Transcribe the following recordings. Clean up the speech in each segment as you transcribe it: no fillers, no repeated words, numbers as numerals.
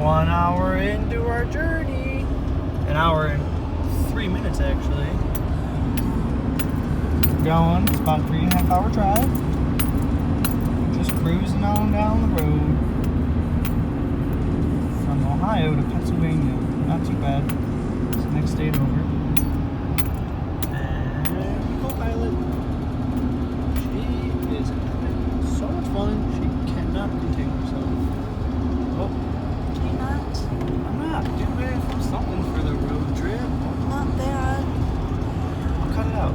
1 hour into our journey. An hour and 3 minutes actually. Going, it's about a 3.5 hour drive. Just cruising on down the road from Ohio to Pennsylvania. Not too bad. It's the next state over. And co-pilot. She is having so much fun. She cannot contain herself. Oh. Can you not? I'm not doing something for the road trip. Not bad. I'll cut it out.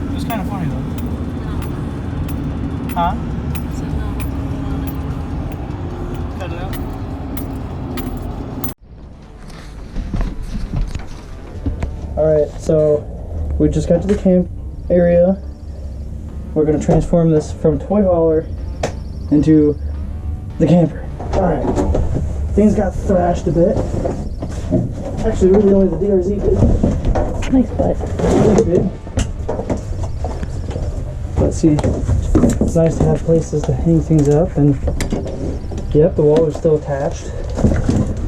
It was kind of funny though. Huh? So no. Cut it out. Alright, so we just got to the camp area. We're going to transform this from toy hauler into the camper. Alright, things got thrashed a bit. Actually, really only the DRZ did. Nice butt. Really did. Let's see, it's nice to have places to hang things up, and yep, the wall is still attached.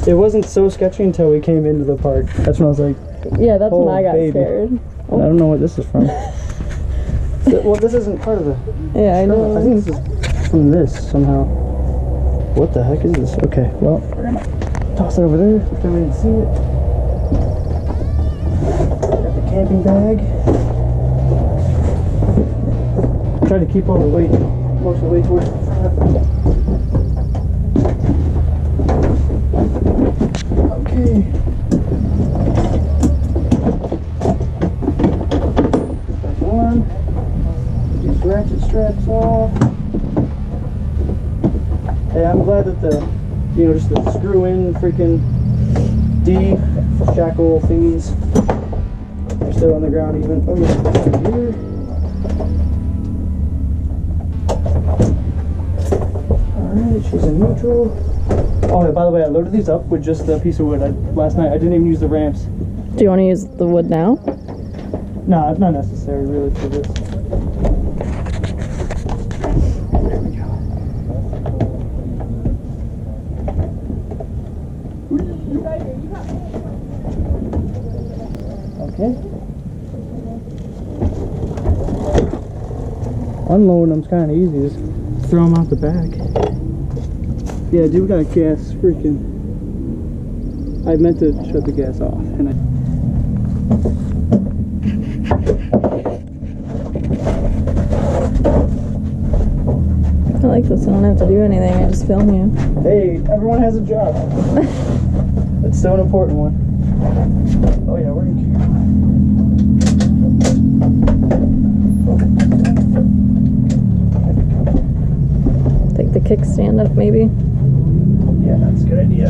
It wasn't so sketchy until we came into the park. That's when I was like, Yeah, that's oh, when I got baby. scared. I don't know what this is from. Well, this isn't part of the... Yeah, I know. I think this is from this somehow. What the heck is this? Okay, well, we're gonna toss it over there. Pretend we didn't see it. Got the camping bag. Try to keep all the weight, most of the weight towards the front. Okay. Back on. These ratchet straps off. Hey, I'm glad that the, just the screw-in freaking D-shackle thingies are still on the ground even. Oh yeah, here. Alright, she's in neutral. Oh, yeah, by the way, I loaded these up with just a piece of wood. Last night I didn't even use the ramps. Do you want to use the wood now? No, it's not necessary really for this. There we go. Okay. Unloading them's kind of easy. Just throw them out the back. Yeah, dude, we got gas freaking. I meant to shut the gas off, and I like this. I don't have to do anything. I just film you. Hey, everyone has a job. It's still an important one. Oh yeah, we're in here. Take the kickstand up, maybe. Yeah, that's a good idea.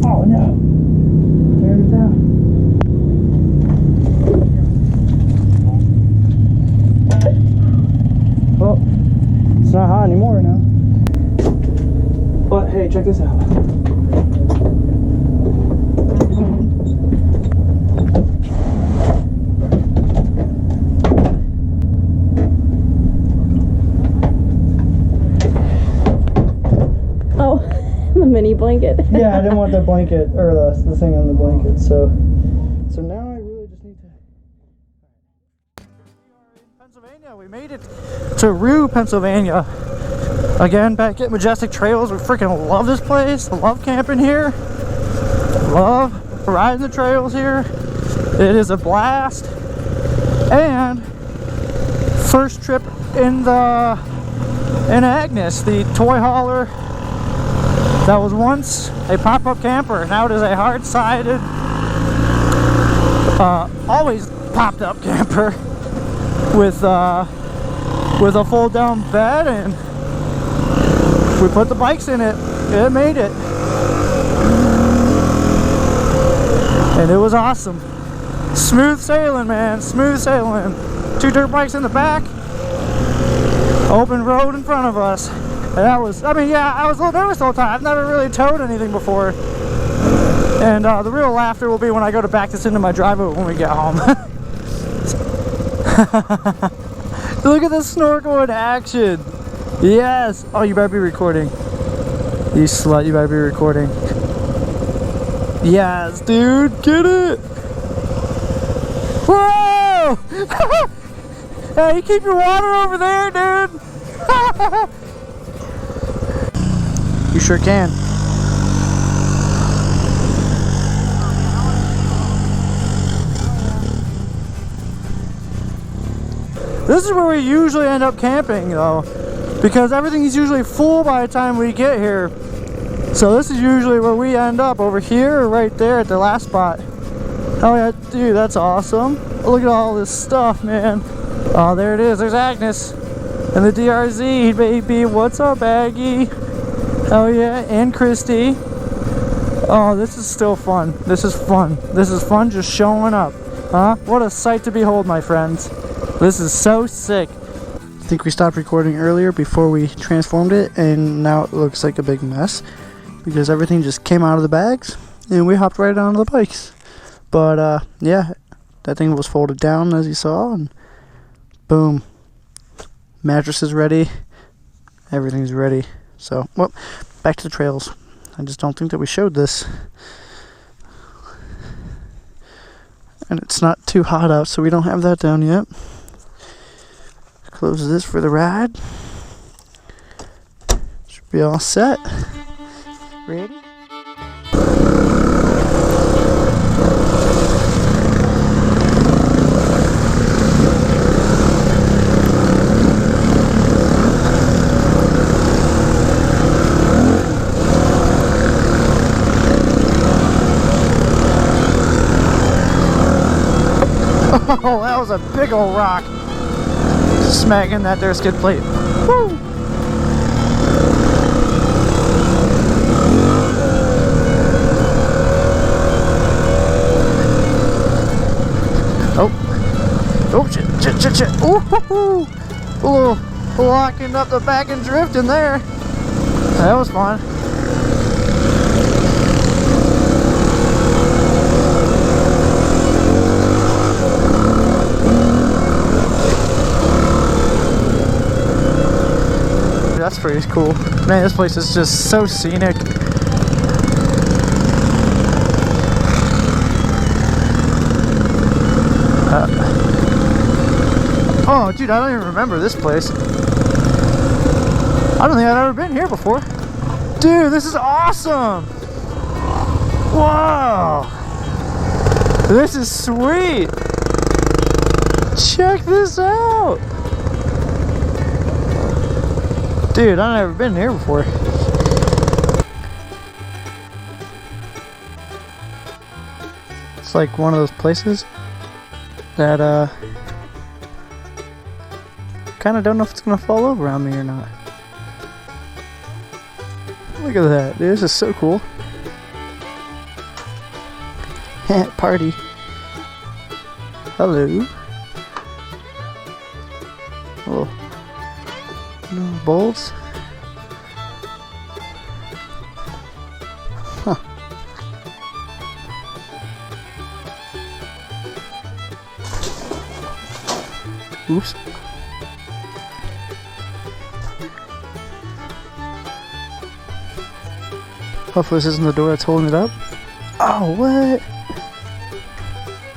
Oh no. Tear it down. Well, it's not hot anymore now. But hey, check this out. Oh, the mini blanket. Yeah, I didn't want the blanket or the thing on the blanket, so now I really just need to. Pennsylvania, we made it to Rue, Pennsylvania. Again, back at Majestic Trails. We freaking love this place. I love camping here. Love riding the trails here. It is a blast. And first trip in Agnes, the toy hauler that was once a pop-up camper. Now it is a hard-sided, always popped-up camper with a fold-down bed, and we put the bikes in it. It made it. And it was awesome. Smooth sailing, man. Smooth sailing. 2 dirt bikes in the back. Open road in front of us. And that was, I mean, yeah, I was a little nervous the whole time. I've never really towed anything before. And the real laughter will be when I go to back this into my driveway when we get home. Look at the snorkel in action. Yes. Oh, you better be recording. You slut, you better be recording. Yes, dude, get it. Whoa! Hey, you keep your water over there, dude. You sure can. This is where we usually end up camping though, because everything's usually full by the time we get here. So this is usually where we end up, over here or right there at the last spot. Oh yeah, dude, that's awesome. Look at all this stuff, man. Oh, there it is. There's Agnes and the DRZ, baby. What's up, Aggie? Oh yeah, and Christy. Oh, this is still fun. This is fun. This is fun just showing up. Huh? What a sight to behold, my friends. This is so sick. I think we stopped recording earlier before we transformed it, and now it looks like a big mess because everything just came out of the bags and we hopped right onto the bikes. But yeah, that thing was folded down as you saw, and boom, mattress is ready, everything's ready. So, well, back to the trails. I just don't think that we showed this. And it's not too hot out, so we don't have that down yet. Close this for the ride. Should be all set. Ready? Oh, that was a big old rock. Smacking that there skid plate. Woo! Oh. Oh, shit. Ooh, hoo, hoo. A little locking up the back and drifting there. That was fun. That's pretty cool. Man, this place is just so scenic. Oh, dude, I don't even remember this place. I don't think I've ever been here before. Dude, this is awesome! Wow! This is sweet! Check this out! Dude, I've never been here before. It's like one of those places that kind of don't know if it's gonna fall over on me or not. Look at that, dude, this is so cool. Party. Hello. Oh. No bolts. Huh. Oops. Hopefully this isn't the door that's holding it up. Oh, what?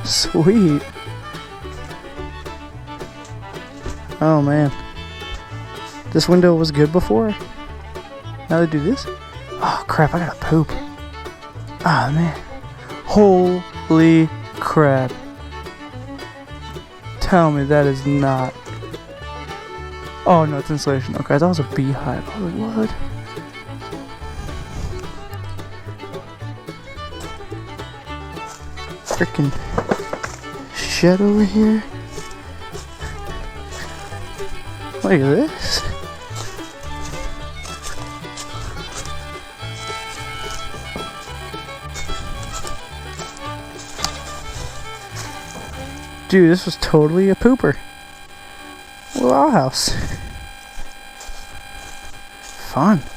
Sweet. Oh man. This window was good before. Now they do this? Oh crap, I gotta poop. Ah man. Holy crap. Tell me that is not. Oh no, it's insulation. Okay, that was a beehive. Oh, what? Freaking shed over here. Look at this. Dude, this was totally a pooper. Little outhouse. fun.